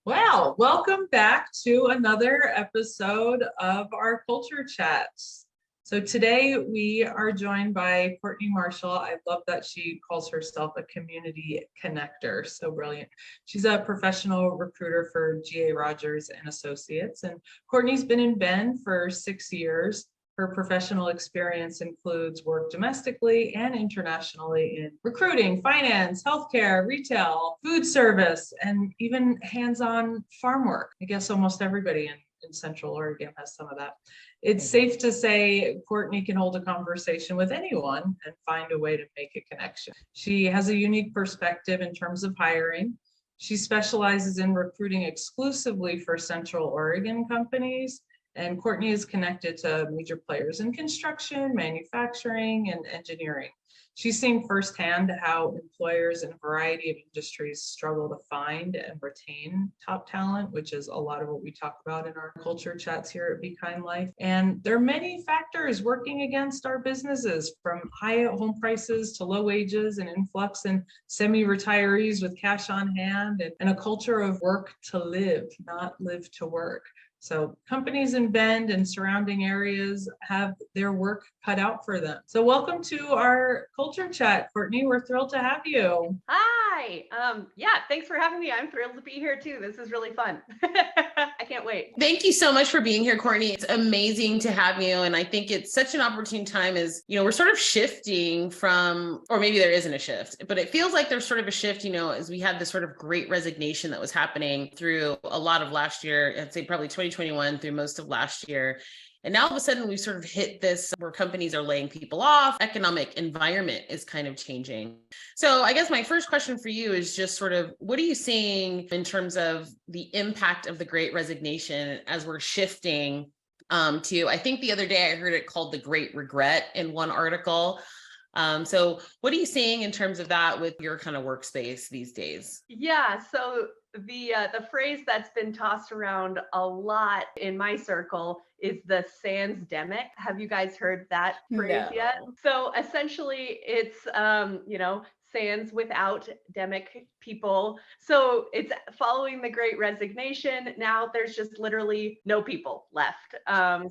Well, welcome back to another episode of our Culture Chats. So today we are joined by Courtney Marshall. I love that she calls herself a community connector. So brilliant. She's a professional recruiter for GA Rogers and Associates. And Courtney's been in Bend for 6 years. Her professional experience includes work domestically and internationally in recruiting, finance, healthcare, retail, food service, and even hands-on farm work. I guess almost everybody in Central Oregon has some of that. It's safe to say Courtney can hold a conversation with anyone and find a way to make a connection. She has a unique perspective in terms of hiring. She specializes in recruiting exclusively for Central Oregon companies. And Courtney is connected to major players in construction, manufacturing, and engineering. She's seen firsthand how employers in a variety of industries struggle to find and retain top talent, which is a lot of what we talk about in our culture chats here at Be Kind Life. And there are many factors working against our businesses, from high home prices to low wages and influx in semi-retirees with cash on hand, and a culture of work to live, not live to work. So companies in Bend and surrounding areas have their work cut out for them. So welcome to our culture chat, Courtney. We're thrilled to have you. Hi. Yeah, thanks for having me. I'm thrilled to be here too. This is really fun. I can't wait. Thank you so much for being here, Courtney. It's amazing to have you. And I think it's such an opportune time as, we're sort of shifting from, or maybe there isn't a shift, but it feels like there's sort of a shift, as we had this sort of great resignation that was happening through a lot of last year, I'd say probably 2021 through most of last year. And now all of a sudden we've sort of hit this where companies are laying people off, economic environment is kind of changing. So I guess my first question for you is just sort of, what are you seeing in terms of the impact of the Great Resignation as we're shifting to, I think the other day I heard it called the Great Regret in one article. So what are you seeing in terms of that with your kind of workspace these days? Yeah, so the phrase that's been tossed around a lot in my circle is the Sansdemic. Have you guys heard that phrase yet? So essentially it's sans without demic people. So it's following the Great Resignation. Now there's just literally no people left.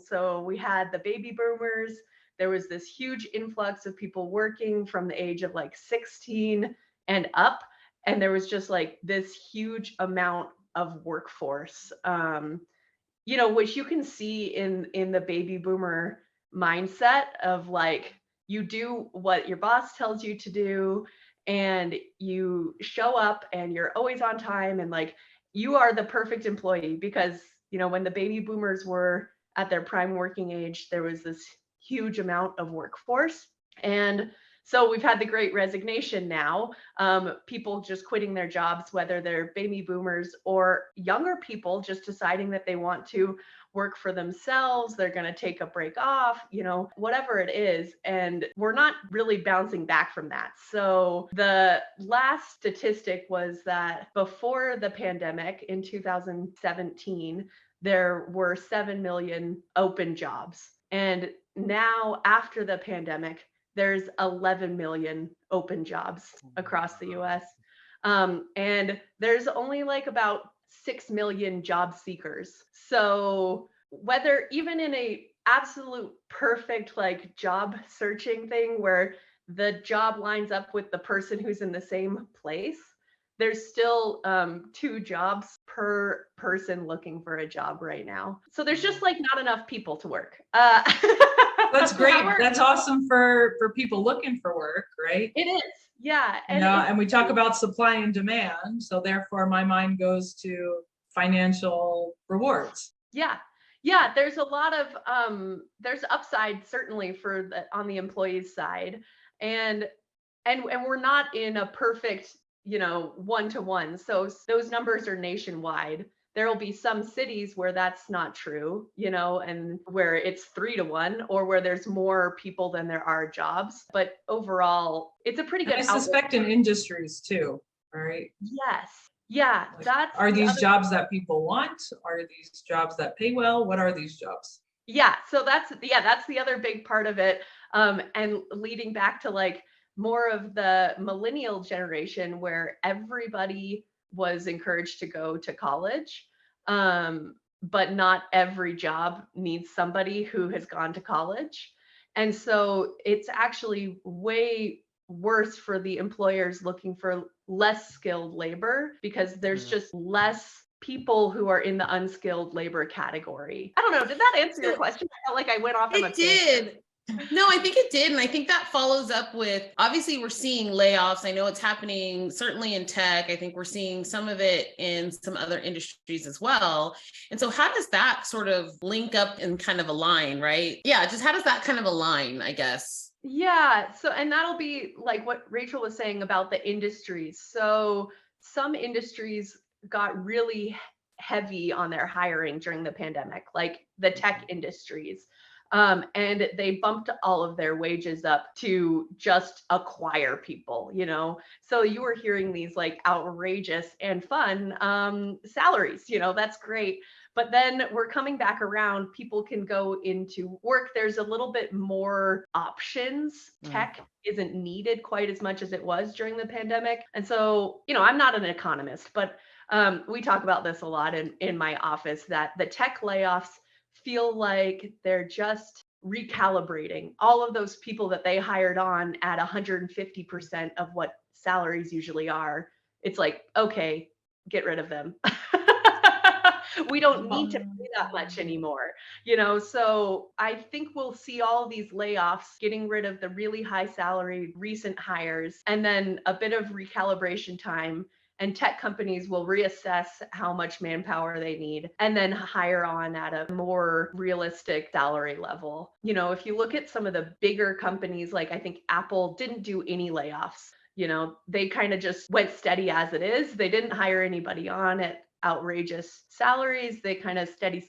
So we had the baby boomers. There was this huge influx of people working from the age of like 16 and up. And there was just like this huge amount of workforce, which you can see in the baby boomer mindset of like, you do what your boss tells you to do and you show up and you're always on time and like you are the perfect employee because, when the baby boomers were at their prime working age, there was this huge amount of workforce. And so we've had the Great Resignation now, people just quitting their jobs, whether they're baby boomers or younger people just deciding that they want to work for themselves, they're going to take a break off, whatever it is. And we're not really bouncing back from that. So the last statistic was that before the pandemic in 2017, there were 7 million open jobs. And now after the pandemic, there's 11 million open jobs across the US. And there's only like about 6 million job seekers. So whether even in a absolute perfect like job searching thing where the job lines up with the person who's in the same place, there's still 2 jobs per person looking for a job right now. So there's just like not enough people to work. That's great. That's awesome for people looking for work, right? It is. Yeah. And we talk about supply and demand. So therefore my mind goes to financial rewards. Yeah. Yeah. There's a lot of, there's upside certainly on the employees side. And we're not in a perfect, one-to-one. So those numbers are nationwide. There will be some cities where that's not true, and where it's 3-to-1 or where there's more people than there are jobs. But overall, it's a pretty good outlook. I suspect in industries too, right? Yes. Yeah. Like, are these jobs that people want? Are these jobs that pay well? What are these jobs? Yeah. So that's the other big part of it. And leading back to like more of the millennial generation where everybody was encouraged to go to college. But not every job needs somebody who has gone to college. And so it's actually way worse for the employers looking for less skilled labor because there's just less people who are in the unskilled labor category. I don't know. Did that answer your question? I felt like I went off on a It did. No, I think it did. And I think that follows up with, obviously we're seeing layoffs. I know it's happening certainly in tech. I think we're seeing some of it in some other industries as well. And so how does that sort of link up and kind of align, right? Yeah, just how does that kind of align, I guess? Yeah. So, and that'll be like what Rachel was saying about the industries. So some industries got really heavy on their hiring during the pandemic, like the tech industries. And they bumped all of their wages up to just acquire people, you know? So you were hearing these like outrageous and fun salaries, you know, that's great. But then we're coming back around, people can go into work. There's a little bit more options. Tech isn't needed quite as much as it was during the pandemic. And so, you know, I'm not an economist, but we talk about this a lot in my office that the tech layoffs feel like they're just recalibrating all of those people that they hired on at 150% of what salaries usually are. It's like, okay, get rid of them. We don't need to pay that much anymore, you know? So I think we'll see all these layoffs, getting rid of the really high salary recent hires, and then a bit of recalibration time. And tech companies will reassess how much manpower they need and then hire on at a more realistic salary level. You know, if you look at some of the bigger companies, like I think Apple didn't do any layoffs. You know, they kind of just went steady as it is. They didn't hire anybody on at outrageous salaries. They kind of steady.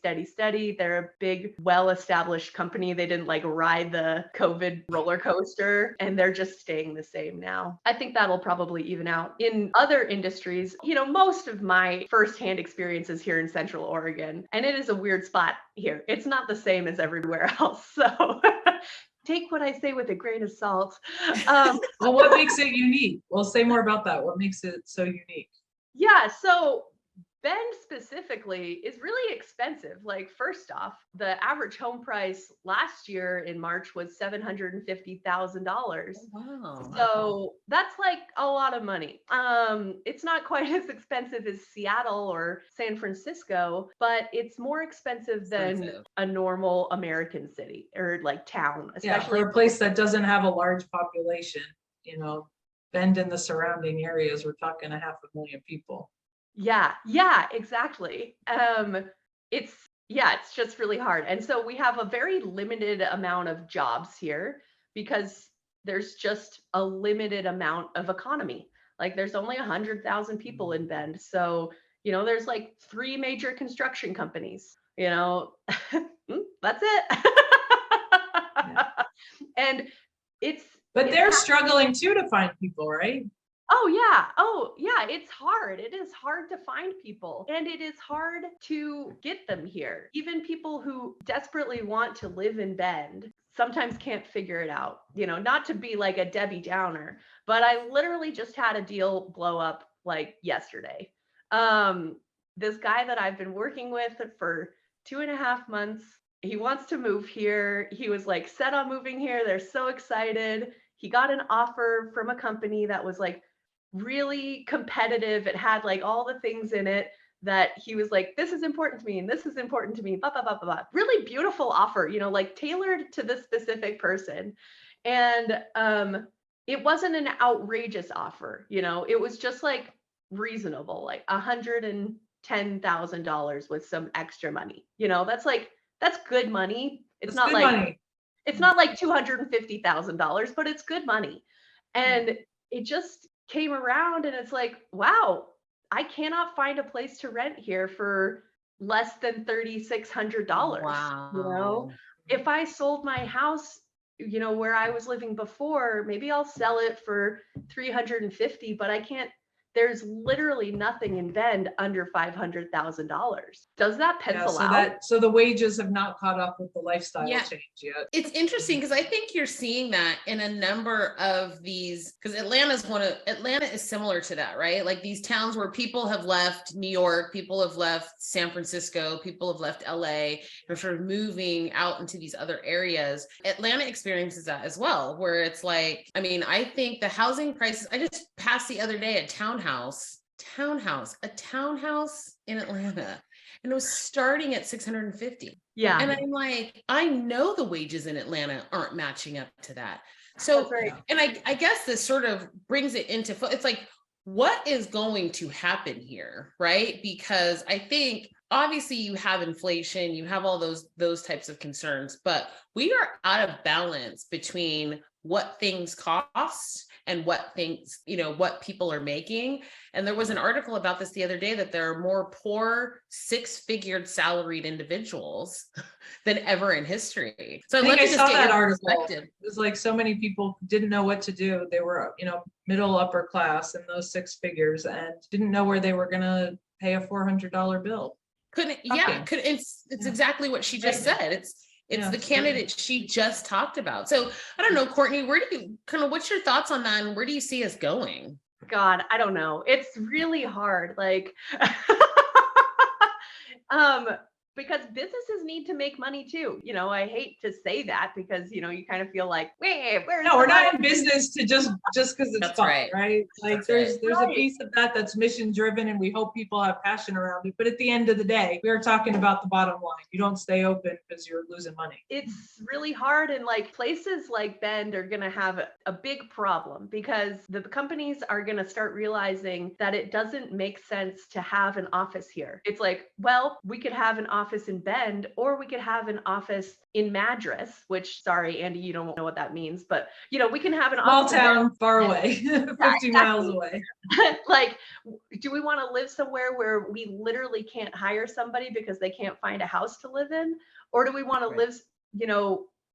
They're a big, well-established company. They didn't like ride the COVID roller coaster, and they're just staying the same now. I think that'll probably even out. In other industries, you know, most of my firsthand experiences here in Central Oregon, and it is a weird spot here. It's not the same as everywhere else. So take what I say with a grain of salt. Well, what makes it unique? We'll say more about that. What makes it so unique? Yeah, so Bend specifically is really expensive. Like, first off, the average home price last year in March was $750,000. Wow. So that's like a lot of money. It's not quite as expensive as Seattle or San Francisco, but it's more expensive than a normal American city or like town, especially for a place that doesn't have a large population. You know, Bend and the surrounding areas, we're talking 500,000 people. Yeah, exactly. It's just really hard. And so we have a very limited amount of jobs here because there's just a limited amount of economy. Like there's only 100,000 people in Bend. So, you know, there's like 3 major construction companies, you know, that's it. Yeah. And but they're struggling too to find people, right? Oh yeah, it's hard. It is hard to find people, and it is hard to get them here. Even people who desperately want to live in Bend sometimes can't figure it out. You know, not to be like a Debbie Downer, but I literally just had a deal blow up like yesterday. This guy that I've been working with for 2.5 months, he wants to move here. He was like set on moving here. They're so excited. He got an offer from a company that was like really competitive. It had like all the things in it that he was like, this is important to me and this is important to me, blah, blah, blah, blah, blah. Really beautiful offer, you know, like tailored to this specific person. And it wasn't an outrageous offer, you know, it was just like reasonable, like $110,000 with some extra money. You know, that's good money. It's not like $250,000, but it's good money. And it just came around and it's like, wow, I cannot find a place to rent here for less than $3,600. Wow. You know, if I sold my house, you know, where I was living before, maybe I'll sell it for $350, but I can't there's literally nothing in Bend under $500,000. Does that Yeah, pencil so out? so the wages have not caught up with the lifestyle Yeah. change yet. It's interesting because I think you're seeing that in a number of these, because Atlanta is similar to that, right? Like these towns where people have left New York, people have left San Francisco, people have left LA, they're sort of moving out into these other areas. Atlanta experiences that as well, where it's like, I mean, I think the housing prices, I just passed the other day a townhouse in Atlanta, and it was starting at 650. Yeah. And I'm like, I know the wages in Atlanta aren't matching up to that. So, That's right. and I guess this sort of brings it into, it's like, what is going to happen here, right? Because I think obviously you have inflation, you have all those types of concerns, but we are out of balance between what things cost and what things, what people are making. And there was an article about this the other day, that there are more poor 6-figured salaried individuals than ever in history. So I think I just saw get that your article. perspective. It was like so many people didn't know what to do. They were, middle upper class in those 6 figures and didn't know where they were going to pay a $400 bill. It's exactly what she just said. It's the candidate she just talked about. So I don't know, Courtney, what's your thoughts on that? And where do you see us going? God, I don't know. It's really hard. Like, because businesses need to make money too. I hate to say that because, you kind of feel like, wait, where's No, we're not in business to just because it's fun, right? Like there's a piece of that that's mission driven and we hope people have passion around it. But at the end of the day, we're talking about the bottom line. You don't stay open because you're losing money. It's really hard. And like places like Bend are going to have a big problem because the companies are going to start realizing that it doesn't make sense to have an office here. It's like, well, we could have an office in Bend, or we could have an office in Madras, which, sorry, Andy, you don't know what that means, but we can have an small town far away, 50 miles away. Like, do we want to live somewhere where we literally can't hire somebody because they can't find a house to live in? Or do we want to live,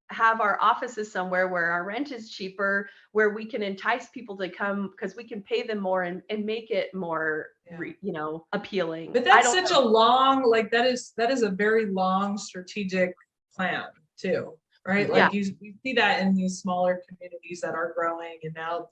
have our offices somewhere where our rent is cheaper, where we can entice people to come because we can pay them more and make it more, appealing. But that's such a long, like that is a very long strategic plan too, right? Like you see that in these smaller communities that are growing and now,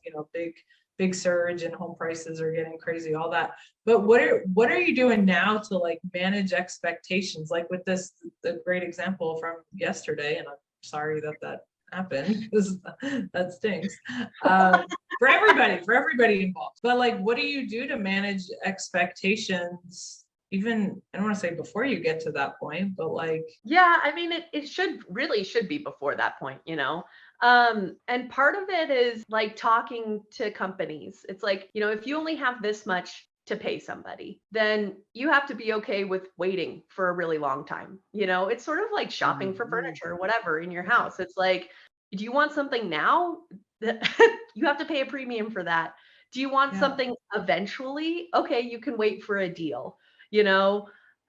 big surge and home prices are getting crazy, all that. But what are you doing now to like manage expectations? Like with the great example from yesterday, and I'm sorry that happened because that stinks for everybody involved. But like, what do you do to manage expectations? Even, I don't want to say before you get to that point, but like, yeah, I mean, it should be before that point, and part of it is like talking to companies. It's like, if you only have this much to pay somebody, then you have to be okay with waiting for a really long time. It's sort of like shopping for furniture or whatever in your house. It's like, do you want something now? You have to pay a premium for that. Do you want something eventually? Okay, you can wait for a deal,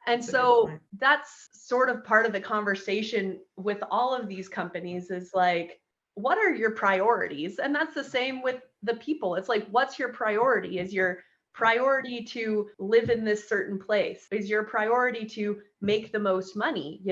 And so that's sort of part of the conversation with all of these companies is like, what are your priorities? And that's the same with the people. It's like, what's your priority? Is your priority to live in this certain place? Is your priority to make the most money?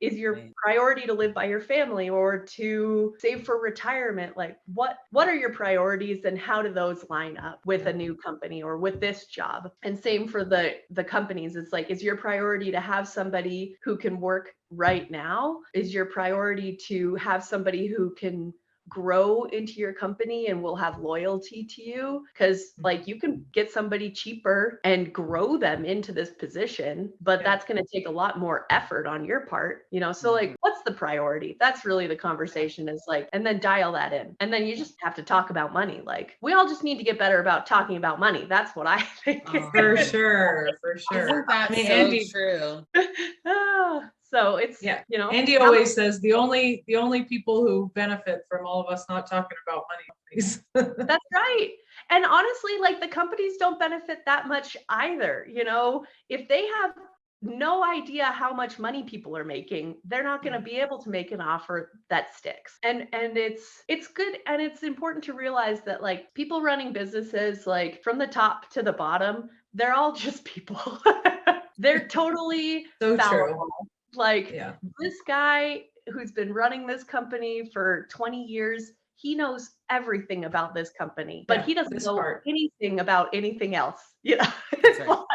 Is your priority to live by your family or to save for retirement? Like what are your priorities and how do those line up with a new company or with this job? And same for the companies. It's like, is your priority to have somebody who can work right now? Is your priority to have somebody who can grow into your company and will have loyalty to you? Because like you can get somebody cheaper and grow them into this position, but that's going to take a lot more effort on your part, so like, what's the priority? That's really the conversation, is like, and then dial that in. And then you just have to talk about money. Like we all just need to get better about talking about money. That's what I think. For sure. Isn't that so Andy, true? So it's, Andy always says the only people who benefit from all of us not talking about money companies. That's right. And honestly, like the companies don't benefit that much either. If they have no idea how much money people are making, they're not going to be able to make an offer that sticks. And it's good, and it's important to realize that like people running businesses, like from the top to the bottom, they're all just people. They're totally So fallible. true. Like Yeah. this guy who's been running this company for 20 years, he knows everything about this company, but Yeah, he doesn't this know part. anything about anything else. You know, it's right. like,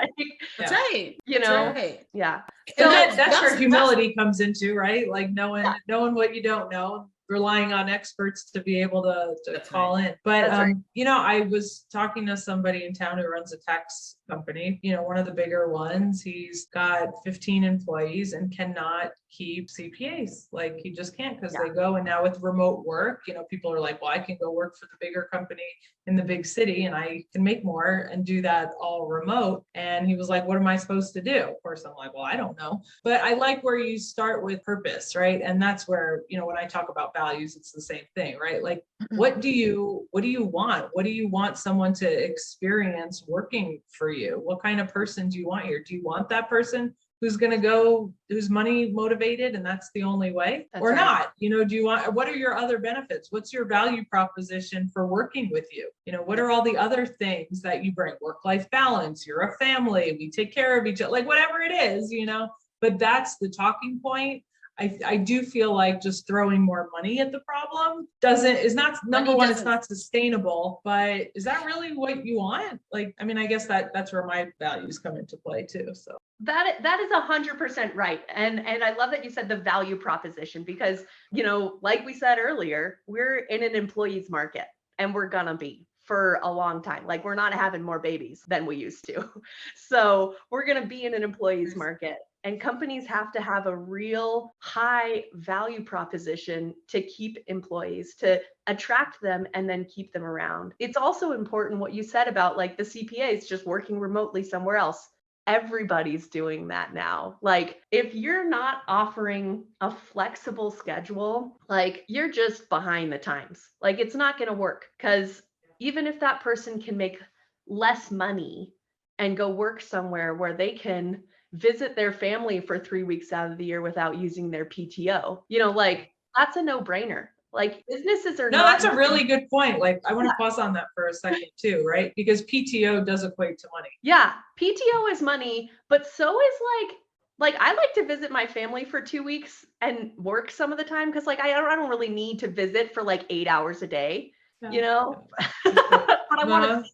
That's Yeah. right. you That's know, right. yeah. And So that's where humility comes into, right? Like knowing what you don't know, relying on experts to be able to That's call in. But That's right. I was talking to somebody in town who runs a tax company, one of the bigger ones. He's got 15 employees and cannot keep CPAs. Like he just can't, because they go, and now with remote work, people are like, well, I can go work for the bigger company in the big city and I can make more and do that all remote. And he was like, what am I supposed to do? Of course, I'm like, well, I don't know. But I like where you start with purpose, right? And that's where, when I talk about values, it's the same thing, right? Like, what do you want? What do you want someone to experience working for you? What kind of person do you want here? Do you want that person who's going to go, who's money motivated and that's the only way, That's or right. not? Do you want, what are your other benefits? What's your value proposition for working with you? What are all the other things that you bring? Work-life balance, you're a family, we take care of each other, like whatever it is, but that's the talking point. I do feel like just throwing more money at the problem is not, number one, it's not sustainable, but is that really what you want? Like, I guess that's where my values come into play too. So that is 100% right. And I love that you said the value proposition, because, like we said earlier, we're in an employees market and we're gonna be for a long time. Like we're not having more babies than we used to. So we're gonna be in an employees market. And companies have to have a real high value proposition to keep employees, to attract them and then keep them around. It's also important what you said about like the CPAs just working remotely somewhere else. Everybody's doing that now. Like if you're not offering a flexible schedule, like you're just behind the times. Like it's not going to work, because even if that person can make less money and go work somewhere where they can visit their family for 3 weeks out of the year without using their PTO, like that's a no-brainer. Like businesses are no, not. that's a really good point. Like I want to pause on that for a second too, right? Because PTO does equate to money. Yeah, PTO is money, but so is like I like to visit my family for 2 weeks and work some of the time, because like I don't really need to visit for like 8 hours a day, Yeah. but I want to see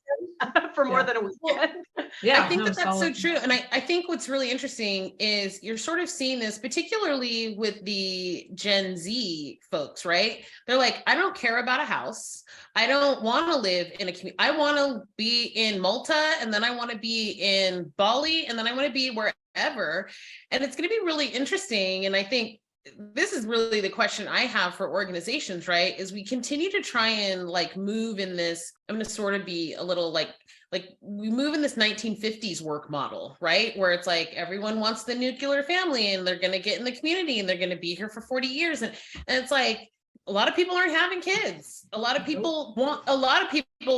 them for more than a weekend. Yeah, I think that's so solid. true. And I think what's really interesting is you're sort of seeing this, particularly with the Gen Z folks, right? They're like, I don't care about a house. I don't want to live in a community. I want to be in Malta, and then I want to be in Bali, and then I want to be wherever. And it's going to be really interesting. And I think this is really the question I have for organizations, right? Is we continue to try and like move in this, I'm going to sort of be a little like we move in this 1950s work model, right? Where it's like everyone wants the nuclear family and they're going to get in the community and they're going to be here for 40 years. And it's like, a lot of people aren't having kids. A lot of people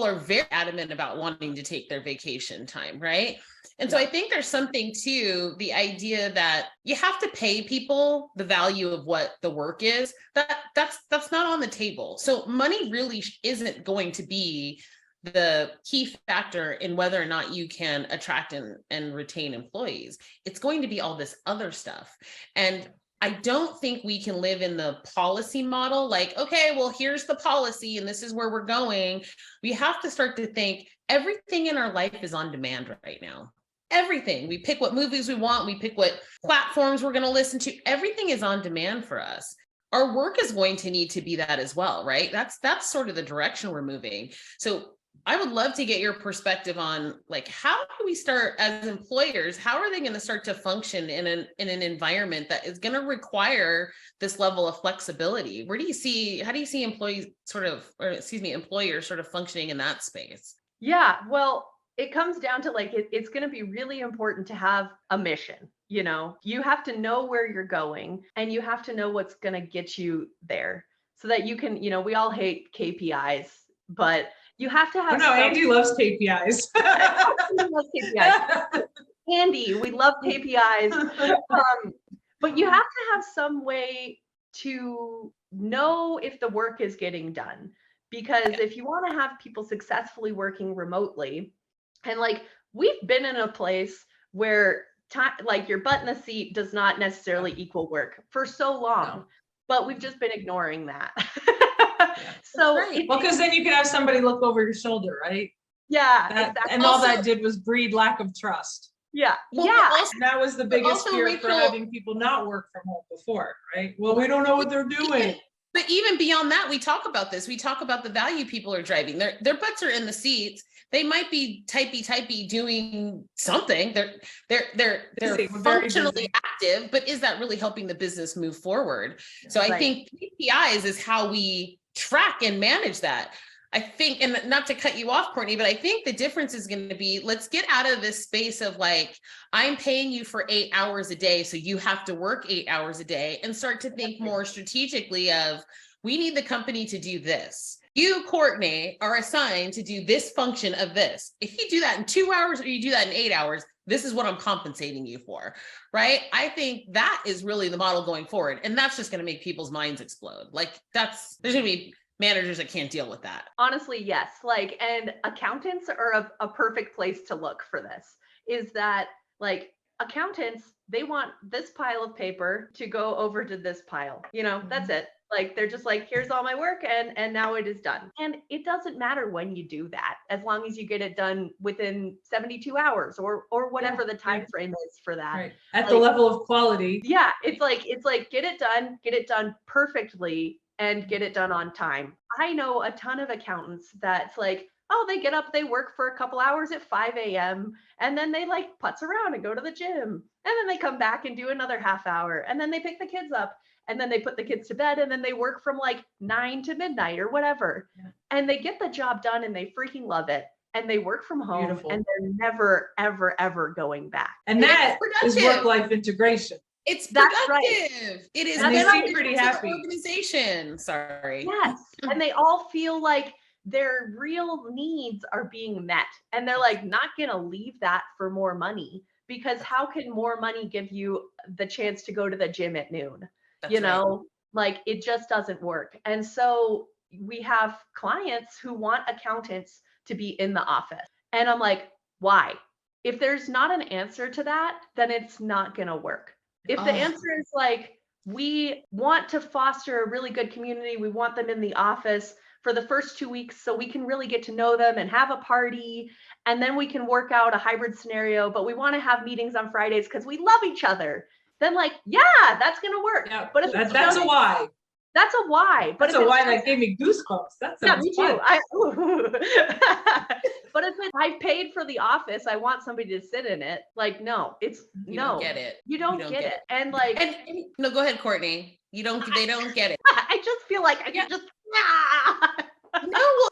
are very adamant about wanting to take their vacation time, right? And so I think there's something to the idea that you have to pay people the value of what the work is. That's not on the table. So money really isn't going to be the key factor in whether or not you can attract and retain employees. It's going to be all this other stuff. And I don't think we can live in the policy model, like, okay, well, here's the policy and this is where we're going. We have to start to think everything in our life is on demand right now. Everything. We pick what movies we want. We pick what platforms we're going to listen to. Everything is on demand for us. Our work is going to need to be that as well, right? That's sort of the direction we're moving. So I would love to get your perspective on like, how do we start as employers? How are they going to start to function in an environment that is going to require this level of flexibility? How do you see employers sort of functioning in that space? Yeah, well, it comes down to like, it's going to be really important to have a mission. You have to know where you're going and you have to know what's going to get you there so that you can, we all hate KPIs, but you have to have. No, Angie loves KPIs. Loves KPIs. handy. We love KPIs. But you have to have some way to know if the work is getting done. Because if you want to have people successfully working remotely, and like we've been in a place where time, like your butt in the seat does not necessarily equal work for so long, but we've just been ignoring that. So, right. Well, because then you can have somebody look over your shoulder, right? Yeah, exactly. And all that did was breed lack of trust. Yeah. Well, yeah. And that was the biggest fear Rachel, for having people not work from home before, right? Well, we don't know what they're doing. But even beyond that, we talk about this. We talk about the value people are driving. Their butts are in the seats. They might be typey doing something. They're functionally active, but is that really helping the business move forward? So I think KPIs is how we track and manage that. I think, and not to cut you off, Courtney, but I think the difference is going to be, let's get out of this space of like, I'm paying you for 8 hours a day, so you have to work 8 hours a day, and start to think more strategically of, we need the company to do this. You, Courtney, are assigned to do this function of this. If you do that in 2 hours or you do that in 8 hours, this is what I'm compensating you for, right? I think that is really the model going forward. And that's just going to make people's minds explode. Like there's going to be managers that can't deal with that. Honestly, yes. Like, and accountants are a perfect place to look for this, is that like accountants, they want this pile of paper to go over to this pile, that's it. Like, they're just like, here's all my work and now it is done. And it doesn't matter when you do that, as long as you get it done within 72 hours or whatever the time frame is for that. Right. At the level of quality. Yeah. It's like, get it done perfectly and get it done on time. I know a ton of accountants that's like, oh, they get up, they work for a couple hours at 5 a.m. and then they like putz around and go to the gym. And then they come back and do another half hour. And then they pick the kids up and then they put the kids to bed and then they work from like 9 to midnight or whatever. Yeah. And they get the job done and they freaking love it. And they work from home. Beautiful. And they're never, ever, ever going back. And that is work-life integration. It's productive. Right. It is. And they seem pretty happy. Organization. Sorry. Yes. And they all feel like their real needs are being met. And they're like, not going to leave that for more money, because how can more money give you the chance to go to the gym at noon? That's right. Like it just doesn't work. And so we have clients who want accountants to be in the office. And I'm like, why? If there's not an answer to that, then it's not going to work. If the answer is like, we want to foster a really good community, we want them in the office for the first 2 weeks so we can really get to know them and have a party, and then we can work out a hybrid scenario, but we want to have meetings on Fridays because we love each other, then like, yeah, that's going to work. Yeah, but if that's a why. That's a why. But that's a why that gave me goosebumps. That's me too. But if I paid for the office, I want somebody to sit in it. Like, no, it's you don't get it. You don't get it. And like, no, go ahead, Courtney. They don't get it. I just feel like I can just. No, well,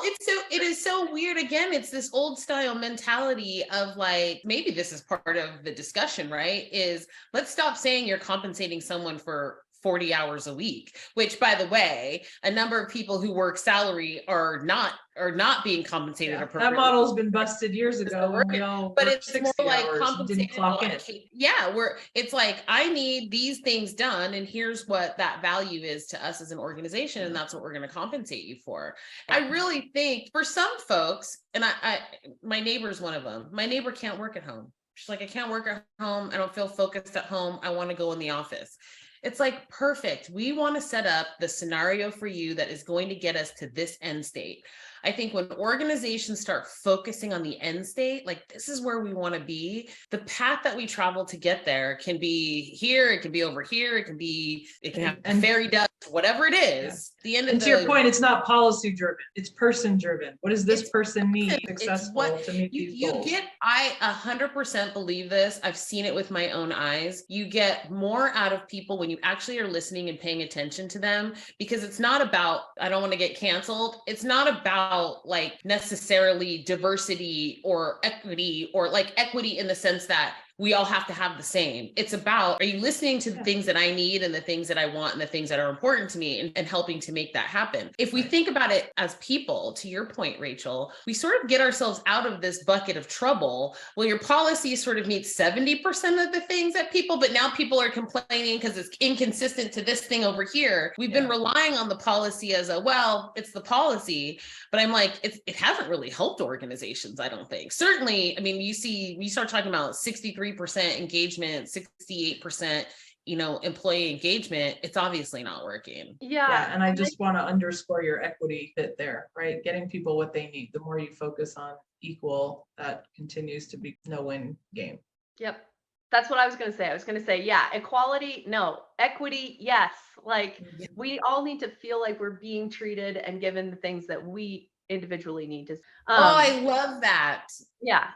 it is so weird. Again, it's this old style mentality of like, maybe this is part of the discussion, right? Is let's stop saying you're compensating someone for 40 hours a week, which, by the way, a number of people who work salary are not being compensated appropriately. That model's been busted years ago. But it's more like compensated. Where it's like, I need these things done, and here's what that value is to us as an organization, and that's what we're going to compensate you for. I really think for some folks, and my neighbor's one of them. My neighbor can't work at home. She's like, I can't work at home. I don't feel focused at home. I want to go in the office. It's like, perfect. We want to set up the scenario for you that is going to get us to this end state. I think when organizations start focusing on the end state, like this is where we want to be, the path that we travel to get there can be here, it can be over here, it can have fairy dust, whatever it is. Yeah. To your point, it's not policy driven, it's person driven. What does this person need successful to meet these goals? I 100% believe this. I've seen it with my own eyes. You get more out of people when you actually are listening and paying attention to them, because it's not about, I don't want to get canceled. It's not about like necessarily diversity or equity, or like equity in the sense that we all have to have the same. It's about, are you listening to the things that I need and the things that I want and the things that are important to me, and helping to make that happen? If we think about it as people, to your point, Rachel, we sort of get ourselves out of this bucket of trouble. Well, your policy sort of meets 70% of the things that people, but now people are complaining because it's inconsistent to this thing over here. We've been relying on the policy as a, well, it's the policy, but I'm like, it hasn't really helped organizations, I don't think. Certainly, I mean, we start talking about 63% engagement, 68%, employee engagement, it's obviously not working. Yeah. And I just want to underscore your equity bit there, right? Getting people what they need. The more you focus on equal, that continues to be no win game. Yep. That's what I was going to say. I was going to say, yeah, equality, no, equity, yes. Like we all need to feel like we're being treated and given the things that we individually need to. I love that. Yeah,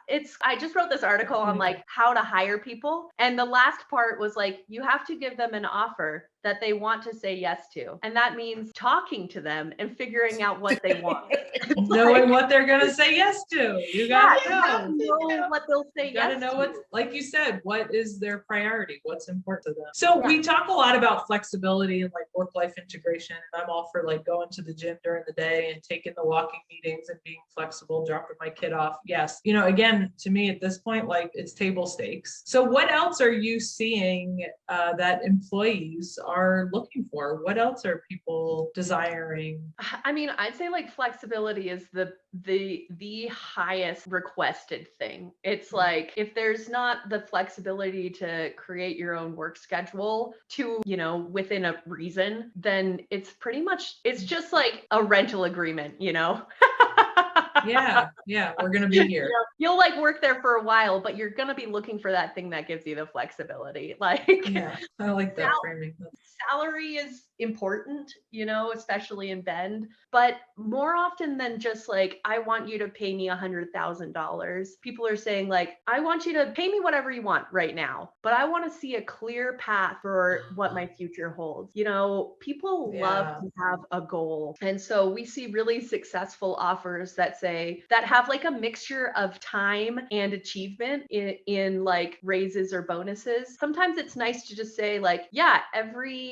I just wrote this article on like how to hire people. And the last part was like, you have to give them an offer that they want to say yes to. And that means talking to them and figuring out what they want. Knowing what they're going to say yes to. You got to know what they'll say yes to. You got to know what's, like you said, what is their priority? What's important to them? So we talk a lot about flexibility and like work-life integration. And I'm all for like going to the gym during the day and taking the walking meetings and being flexible, dropping my kid off. Yes. Again, to me at this point, like it's table stakes. So what else are you seeing that employees are looking for? What else are people desiring? I mean, I'd say like flexibility is the highest requested thing. It's like, if there's not the flexibility to create your own work schedule to, within a reason, then it's just like a rental agreement, Yeah, we're going to be here. You'll like work there for a while, but you're going to be looking for that thing that gives you the flexibility. Like, yeah, I like that framing. Salary is important, especially in Bend, but more often than just like, I want you to pay me $100,000. People are saying like, I want you to pay me whatever you want right now, but I want to see a clear path for what my future holds. People love to have a goal. And so we see really successful offers that have like a mixture of time and achievement in like raises or bonuses. Sometimes it's nice to just say like, yeah, every,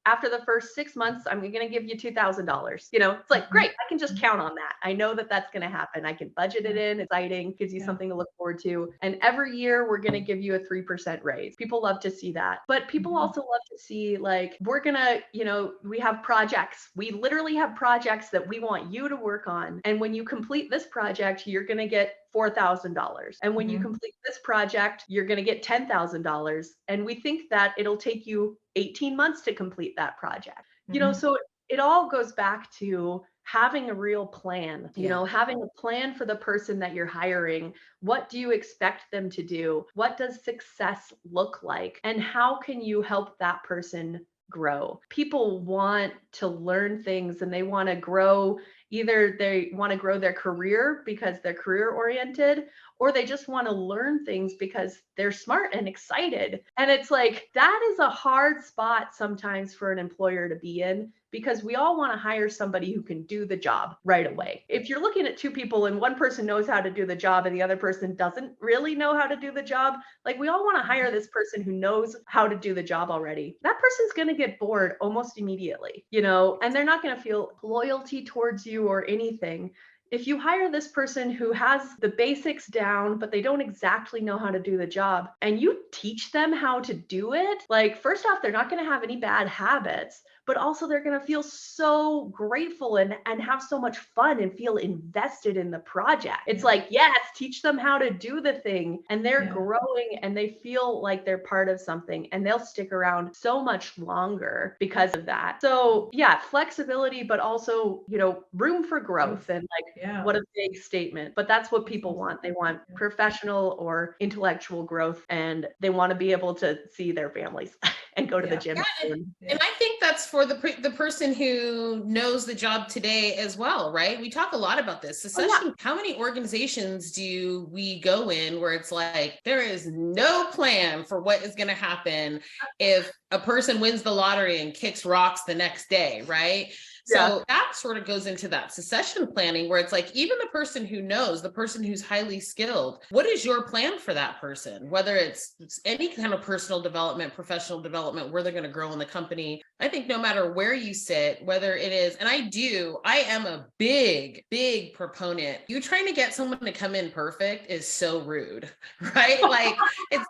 after the first 6 months, I'm going to give you $2,000. It's like, great. I can just count on that. I know that that's going to happen. I can budget it in. It's exciting, gives you something to look forward to. And every year we're going to give you a 3% raise. People love to see that. But people also love to see like, we're going to, we have projects. We literally have projects that we want you to work on. And when you complete this project, you're going to get $4,000. And when you complete this project, you're going to get $10,000. And we think that it'll take you 18 months to complete that project. So it all goes back to having a real plan, having a plan for the person that you're hiring. What do you expect them to do? What does success look like? And how can you help that person grow? People want to learn things and they want to grow. Either they want to grow their career because they're career oriented, or they just want to learn things because they're smart and excited. And it's like, that is a hard spot sometimes for an employer to be in, because we all want to hire somebody who can do the job right away. If you're looking at two people and one person knows how to do the job and the other person doesn't really know how to do the job, like we all want to hire this person who knows how to do the job already. That person's going to get bored almost immediately, and they're not going to feel loyalty towards you or anything. If you hire this person who has the basics down, but they don't exactly know how to do the job, and you teach them how to do it, like, first off, they're not going to have any bad habits, but also they're going to feel so grateful and have so much fun and feel invested in the project. It's like, yes, teach them how to do the thing, and they're growing and they feel like they're part of something, and they'll stick around so much longer because of that. So yeah, flexibility, but also, room for growth and like, what a big statement, but that's what people want. They want professional or intellectual growth, and they want to be able to see their families and go to the gym. And I think that's for the person who knows the job today as well, right? We talk a lot about this. How many organizations do we go in where it's like, there is no plan for what is going to happen if a person wins the lottery and kicks rocks the next day, right? So that sort of goes into that succession planning where it's like, even the person who knows, the person who's highly skilled, what is your plan for that person? Whether it's any kind of personal development, professional development, where they're going to grow in the company. I think no matter where you sit, whether it is, and I am a big proponent. You trying to get someone to come in perfect is so rude, right? Like it's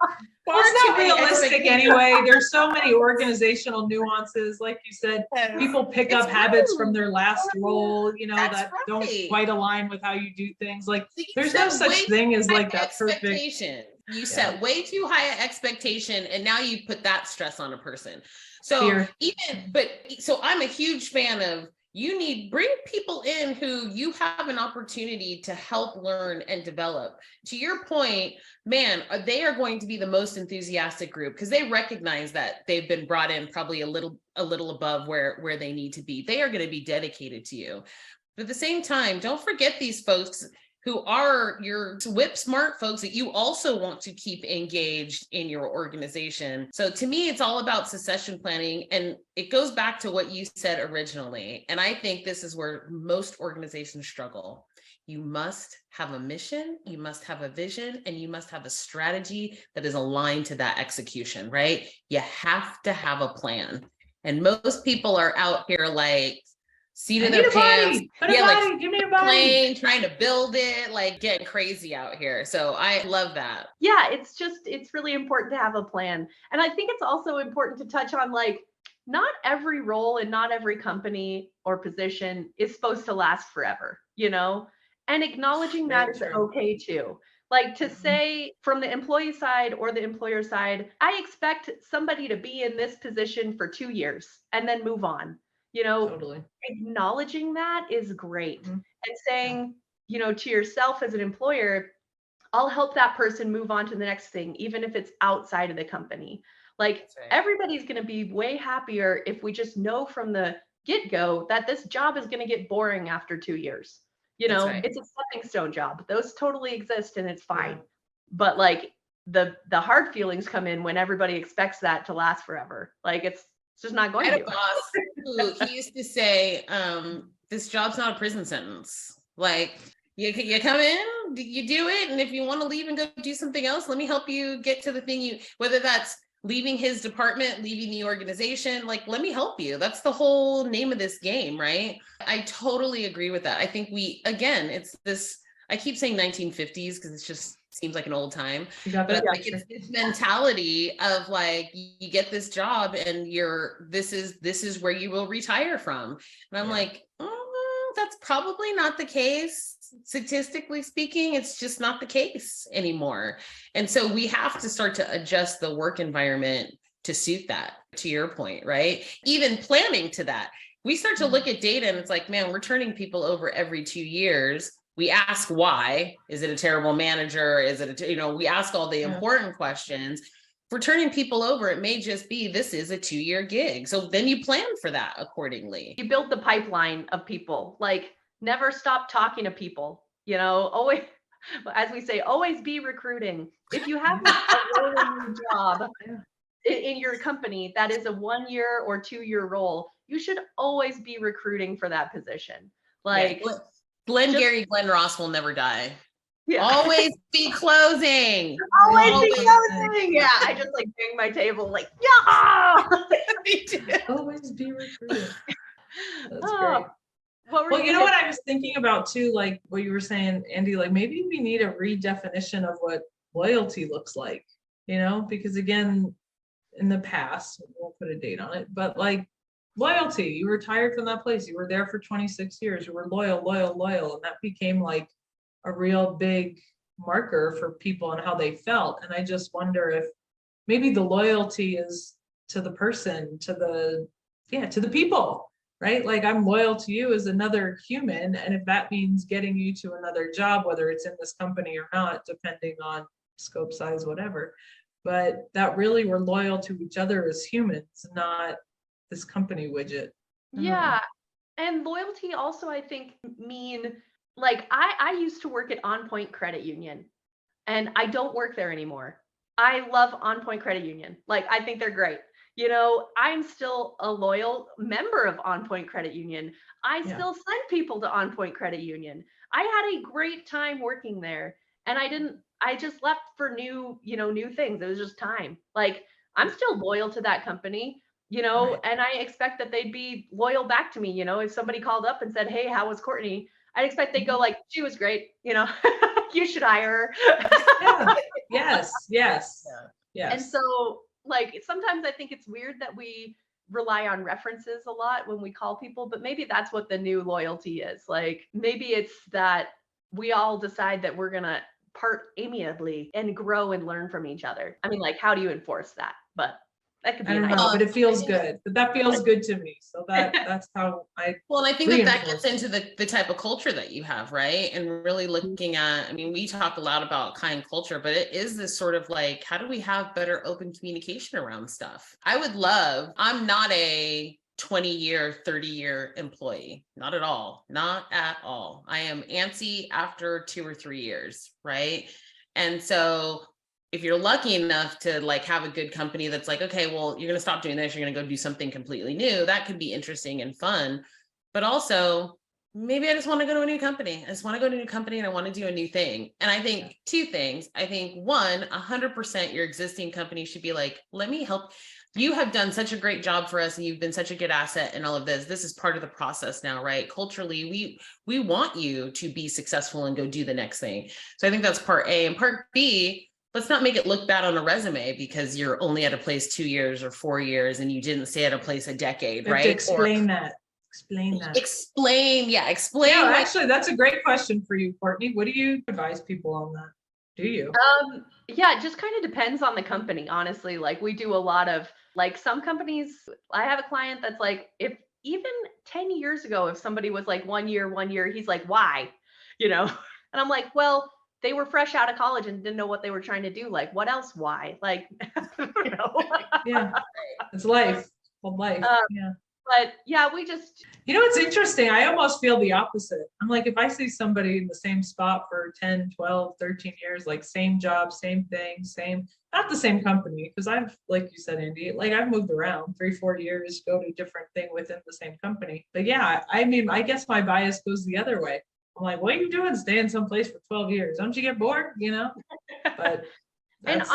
well, it's not realistic anyway. There's so many organizational nuances. Like you said, people pick up habits from their last role, you know, that don't quite align with how you do things. Like there's no such thing as like that perfect. You set way too high an expectation, and now you put that stress on a person. So so I'm a huge fan of, bring people in who you have an opportunity to help learn and develop. To your point, man, they are going to be the most enthusiastic group because they recognize that they've been brought in probably a little above where they need to be. They are going to be dedicated to you. But at the same time, don't forget these folks who are your whip smart folks that you also want to keep engaged in your organization. So to me, it's all about succession planning. And it goes back to what you said originally. And I think this is where most organizations struggle. You must have a mission, you must have a vision, and you must have a strategy that is aligned to that execution, right? You have to have a plan. And most people are out here like, seat of their pants, give me a plane, trying to build it, like getting crazy out here. So I love that. Yeah, it's really important to have a plan. And I think it's also important to touch on, like, not every role and not every company or position is supposed to last forever, you know? And acknowledging that is okay too. Like to say from the employee side or the employer side, I expect somebody to be in this position for 2 years and then move on. You know, acknowledging that is great. And saying, you know, to yourself as an employer, I'll help that person move on to the next thing, even if it's outside of the company. Like everybody's going to be way happier if we just know from the get-go that this job is going to get boring after 2 years. You know, it's a stepping stone job. Those totally exist and it's fine. But like the hard feelings come in when everybody expects that to last forever. Like it's just not going to. I had a boss who he used to say, this job's not a prison sentence. Like you come in, you do it. And if you want to leave and go do something else, let me help you get to the thing whether that's leaving his department, leaving the organization, like, let me help you. That's the whole name of this game, right? I totally agree with that. I think it's this, I keep saying 1950s because it's just seems like an old time, but it's this mentality of like, you get this job and this is where you will retire from. And I'm like, that's probably not the case. Statistically speaking, it's just not the case anymore. And so we have to start to adjust the work environment to suit that, to your point, right? Even planning to that. We start to look at data and it's like, man, we're turning people over every 2 years. We ask why. Is it a terrible manager? Is it we ask all the important questions. If we're turning people over, it may just be, this is a 2-year gig. So then you plan for that accordingly. You build the pipeline of people, like never stop talking to people, always, as we say, always be recruiting. If you have a role in your job in your company that is a 1-year or 2-year role, you should always be recruiting for that position. Like Glenn Ross will never die. Yeah. Always be closing. Always be closing. Yeah. I just like bang my table like, always be recruiting. That's great. Well, you know what I was thinking about too, like what you were saying, Andy, like maybe we need a redefinition of what loyalty looks like, because again, in the past, we won't put a date on it, but like loyalty, you retired from that place, you were there for 26 years, you were loyal, and that became like a real big marker for people and how they felt. And I just wonder if maybe the loyalty is to the person, to the people, right? Like I'm loyal to you as another human. And if that means getting you to another job, whether it's in this company or not, depending on scope, size, whatever, but that really we're loyal to each other as humans, not this company widget. Yeah. And loyalty also, I think, mean like I used to work at On Point Credit Union and I don't work there anymore. I love On Point Credit Union. Like I think they're great. You know, I'm still a loyal member of On Point Credit Union. I Yeah. still send people to On Point Credit Union. I had a great time working there, and I just left for new things. It was just time. Like, I'm still loyal to that company, Right. and I expect that they'd be loyal back to me. If somebody called up and said, "Hey, how was Courtney?" I'd expect they'd go like, "She was great, you should hire her." Yeah. Yes. Yes. Yeah. And Yes. so, like, sometimes I think it's weird that we rely on references a lot when we call people, but maybe that's what the new loyalty is. Like, maybe it's that we all decide that we're going to part amiably and grow and learn from each other. I mean, like, how do you enforce that? But that could I be an don't know, idea. but it feels good. But that feels good to me. So that's how I Well, and I think that reinforce gets into the type of culture that you have, right? And really looking at, I mean, we talk a lot about kind culture, but it is this sort of like, how do we have better open communication around stuff? I'm not a 20-year, 30-year employee. Not at all. Not at all. I am antsy after 2 or 3 years, right? And so if you're lucky enough to like have a good company that's like, okay, well, you're going to stop doing this, you're going to go do something completely new, that could be interesting and fun. But also, maybe I just want to go to a new company. I just want to go to a new company and I want to do a new thing. And I think 2 things. I think 100% your existing company should be like, let me help. You have done such a great job for us and you've been such a good asset in all of this. This is part of the process now, right? Culturally, we want you to be successful and go do the next thing. So I think that's part A. And part B, let's not make it look bad on a resume because you're only at a place 2 years or 4 years and you didn't stay at a place a decade, You have right? to explain that. Explain that. Explain. Yeah, Like, actually, that's a great question for you, Courtney. What do you advise people on that? Do you? Yeah, it just kind of depends on the company, honestly. Like, we do a lot of, like, some companies. I have a client that's like, if even 10 years ago, if somebody was like 1 year, he's like, why? And I'm like, well, they were fresh out of college and didn't know what they were trying to do. Like, what else? Why? Like, Yeah, it's life. Called life. Yeah. But yeah, we just, It's interesting. I almost feel the opposite. I'm like, if I see somebody in the same spot for 10, 12, 13 years, like same job, same thing, not the same company, because like you said, Andy, like I've moved around 3, 4 years, go to a different thing within the same company. But yeah, I mean, I guess my bias goes the other way. I'm like, what are you doing staying someplace for 12 years? Don't you get bored? But and that's,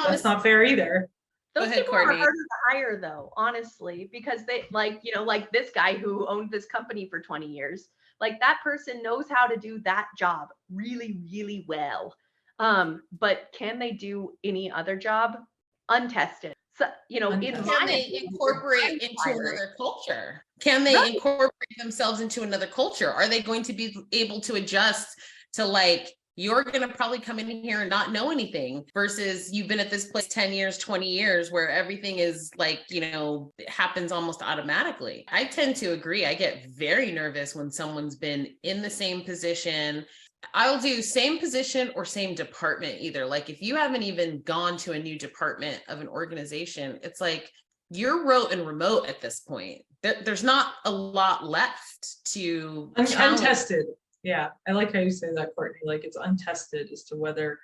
that's not fair either. those people are harder to hire, though, honestly, because they like this guy who owned this company for 20 years. Like, that person knows how to do that job really, really well. But can they do any other job? Untested. So, can they incorporate into another culture? Can they incorporate themselves into another culture? Are they going to be able to adjust to, like, you're going to probably come in here and not know anything versus you've been at this place 10 years, 20 years where everything is like, it happens almost automatically. I tend to agree. I get very nervous when someone's been in the same position. I'll do same position or same department either. Like, if you haven't even gone to a new department of an organization, it's like you're remote at this point. There's not a lot left to untested. Yeah, I like how you say that, Courtney. Like, it's untested as to whether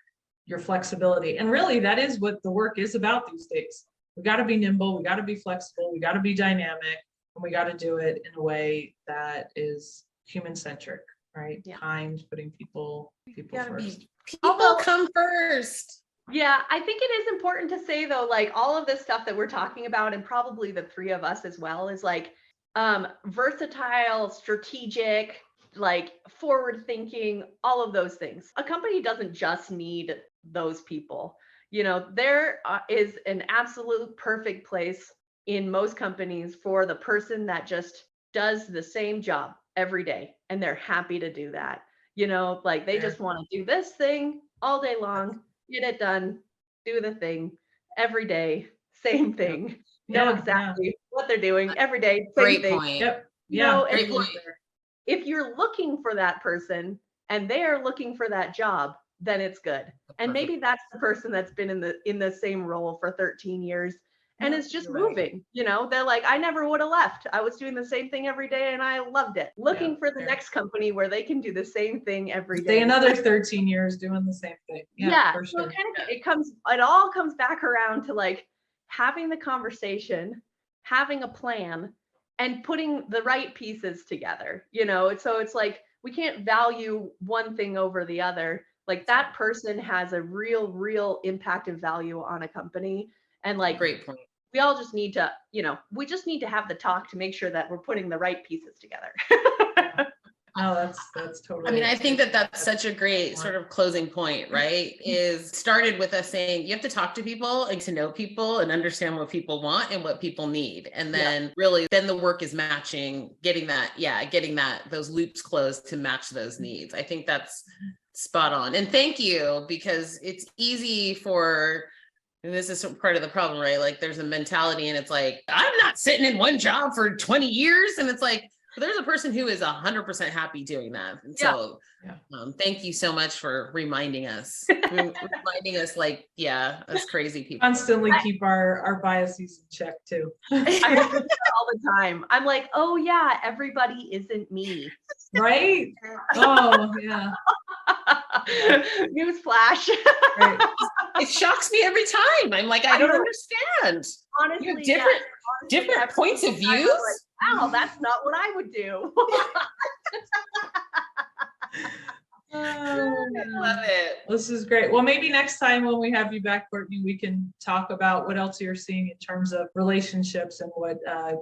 your flexibility, and really that is what the work is about these days. We got to be nimble, we got to be flexible, we got to be dynamic, and we got to do it in a way that is human centric, right? Yeah. Kind, putting people first. People come first. Yeah, I think it is important to say, though, like, all of this stuff that we're talking about, and probably the 3 of us as well, is like versatile, strategic, like forward thinking, all of those things. A company doesn't just need those people. There is an absolute perfect place in most companies for the person that just does the same job every day, and they're happy to do that. Like, they just want to do this thing all day long, get it done, do the thing every day, same thing, know exactly what they're doing every day, same Great thing. point. Yep. Yeah. Great point. If you're looking for that person and they are looking for that job, then it's good. And maybe that's the person that's been in the same role for 13 years and is just moving. They're like, I never would have left. I was doing the same thing every day and I loved it. Looking for the next company where they can do the same thing every day. Stay another 13 years doing the same thing. Yeah. For sure. So it all comes back around to, like, having the conversation, having a plan, and putting the right pieces together, so it's like we can't value one thing over the other. Like that person has a real impact and value on a company. And like, Great point. we all just need to, we just need to have the talk to make sure that we're putting the right pieces together. Oh, that's totally. I mean, I think that that's such a great sort of closing point, right? Is started with us saying you have to talk to people and to know people and understand what people want and what people need. And then really, then the work is matching, getting those loops closed to match those needs. I think that's spot on. And thank you, because it's easy and this is part of the problem, right? Like there's a mentality and it's like, I'm not sitting in one job for 20 years. And it's like, but there's a person who is 100% happy doing that. And so thank you so much for reminding us, like, us crazy people. Constantly keep our biases in check too. I do that all the time. I'm like, oh yeah, everybody isn't me. Right? Oh yeah. Newsflash. Right. It shocks me every time. I'm like, I don't understand. Honestly, you have different points of views. Like, wow, that's not what I would do. Oh, love it. This is great. Well, maybe next time when we have you back, Courtney, we can talk about what else you're seeing in terms of relationships and what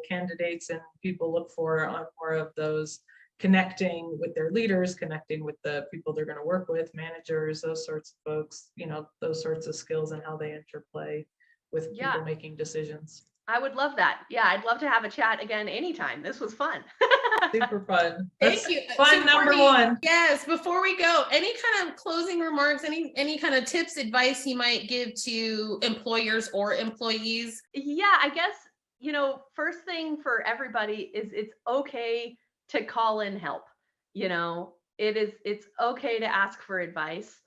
candidates and people look for on more of those, connecting with their leaders, connecting with the people they're going to work with, managers, those sorts of folks, those sorts of skills and how they interplay with people making decisions. I would love that. Yeah, I'd love to have a chat again anytime. This was fun. Super fun. Thank you. Fun so number one. Yes. Before we go, any kind of closing remarks, any kind of tips, advice you might give to employers or employees? Yeah, I guess, first thing for everybody is it's okay to call in help. It's okay to ask for advice.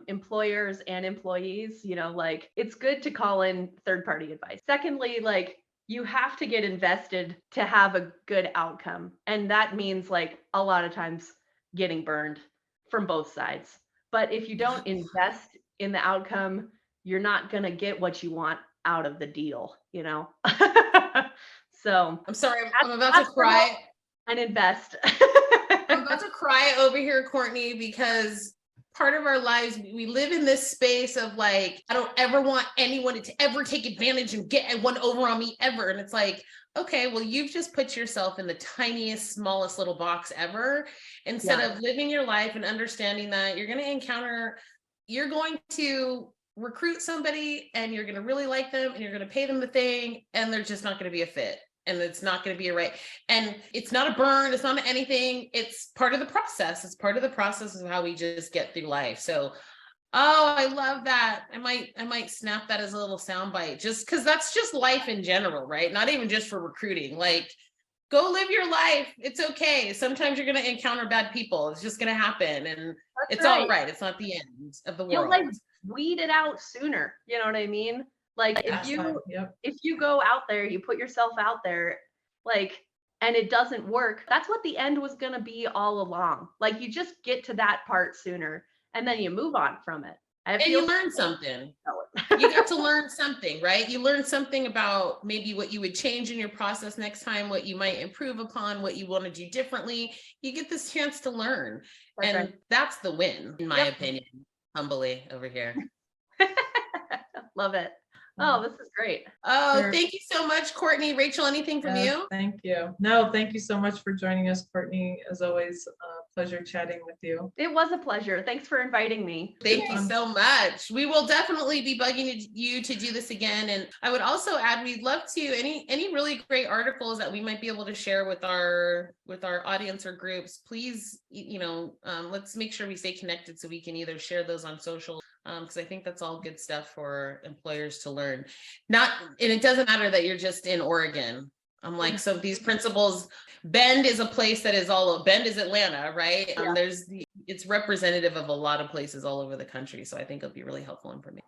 Employers and employees, like it's good to call in third-party advice. Secondly, like you have to get invested to have a good outcome. And that means like a lot of times getting burned from both sides. But if you don't invest in the outcome, you're not going to get what you want out of the deal, So I'm sorry, I'm about to cry. And invest. I'm about to cry over here, Courtney, because part of our lives, we live in this space of like, I don't ever want anyone to ever take advantage and get one over on me ever. And it's like, okay, well, you've just put yourself in the tiniest, smallest little box ever. Instead of living your life and understanding that you're going to recruit somebody and you're going to really like them and you're going to pay them the thing and they're just not going to be a fit. And it's not going to be and it's not a burn. It's not anything. It's part of the process. It's part of the process of how we just get through life. So, I love that. I might snap that as a little soundbite, just because that's just life in general, right? Not even just for recruiting. Like, go live your life. It's okay. Sometimes you're going to encounter bad people. It's just going to happen, and it's all right. It's not the end of the world. You'll like weed it out sooner. You know what I mean? Like if you go out there, you put yourself out there, like, and it doesn't work, that's what the end was going to be all along. Like you just get to that part sooner and then you move on from it. And you learn something. You got to learn something, right? You learn something about maybe what you would change in your process next time, what you might improve upon, what you want to do differently. You get this chance to learn. That's the win, in my opinion, humbly over here. Love it. Oh, this is great. Oh, thank you so much, Courtney. Rachel, anything from you? Thank you. No, thank you so much for joining us, Courtney. As always, pleasure chatting with you. It was a pleasure. Thanks for inviting me. Thank you so much. We will definitely be bugging you to do this again. And I would also add, we'd love to any really great articles that we might be able to share with our audience or groups. Please, let's make sure we stay connected so we can either share those on social. Because I think that's all good stuff for employers to learn. And it doesn't matter that you're just in Oregon. I'm like, so these principles, Bend is a place that is Bend is Atlanta, right? It's representative of a lot of places all over the country. So I think it'll be really helpful information.